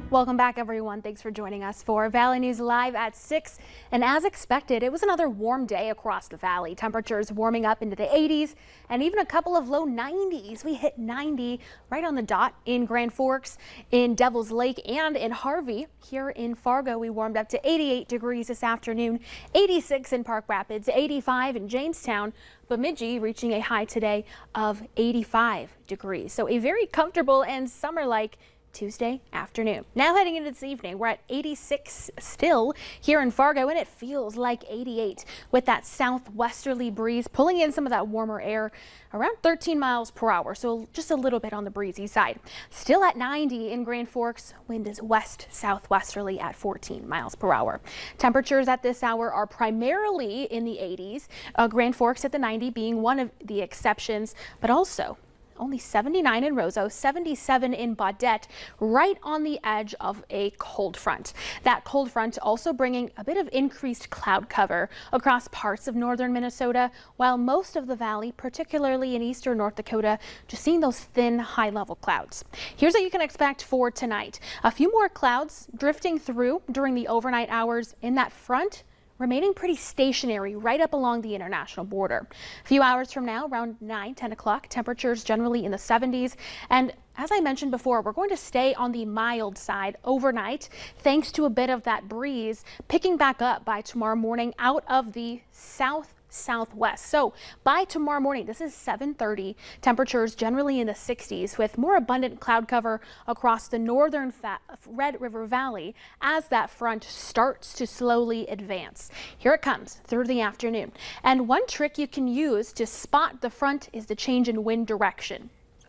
Welcome back, everyone. Thanks for joining us for Valley News Live at 6. And as expected, it was another warm day across the valley. Temperatures warming up into the 80s and even a couple of low 90s. We hit 90 right on the dot in Grand Forks, in Devil's Lake, and in Harvey. Here in Fargo, we warmed up to 88 degrees this afternoon, 86 in Park Rapids, 85 in Jamestown. Bemidji reaching a high today of 85 degrees. So a very comfortable and summer-like Tuesday afternoon. Now heading into this evening, we're at 86 still here in Fargo, and it feels like 88 with that southwesterly breeze pulling in some of that warmer air around 13 miles per hour. So just a little bit on the breezy side. Still at 90 in Grand Forks. Wind is west southwesterly at 14 miles per hour. Temperatures at this hour are primarily in the 80s. Grand Forks at the 90 being one of the exceptions, but also only 79 in Roseau, 77 in Baudette, right on the edge of a cold front. That cold front also bringing a bit of increased cloud cover across parts of northern Minnesota, while most of the valley, particularly in eastern North Dakota, just seeing those thin high-level clouds. Here's what you can expect for tonight. A few more clouds drifting through during the overnight hours in that front, remaining pretty stationary right up along the international border. A few hours from now, around 10 o'clock, temperatures generally in the 70s. And as I mentioned before, we're going to stay on the mild side overnight, thanks to a bit of that breeze picking back up by tomorrow morning out of the southwest. So by tomorrow morning, this is 7:30, temperatures generally in the 60s with more abundant cloud cover across the northern Red River Valley as that front starts to slowly advance. Here it comes through the afternoon. And one trick you can use to spot the front is the change in wind direction.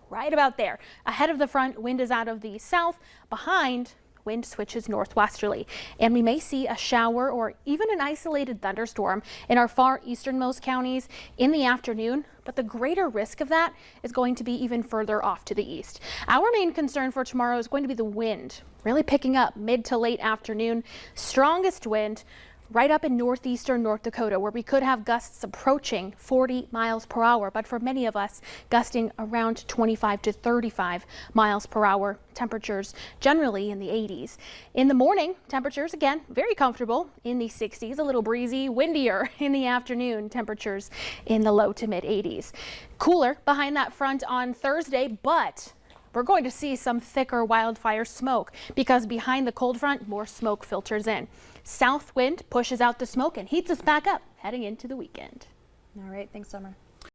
Right about there. Ahead of the front, wind is out of the south. Behind, wind switches northwesterly, and we may see a shower or even an isolated thunderstorm in our far easternmost counties in the afternoon, but the greater risk of that is going to be even further off to the east. Our main concern for tomorrow is going to be the wind, really picking up mid to late afternoon. Strongest wind right up in northeastern North Dakota, where we could have gusts approaching 40 miles per hour, but for many of us, gusting around 25 to 35 miles per hour. Temperatures generally in the 80s. In the morning, temperatures again very comfortable in the 60s, a little breezy, windier in the afternoon, temperatures in the low to mid 80s. Cooler behind that front on Thursday, but we're going to see some thicker wildfire smoke because behind the cold front, more smoke filters in. South wind pushes out the smoke and heats us back up heading into the weekend. All right, thanks, Summer.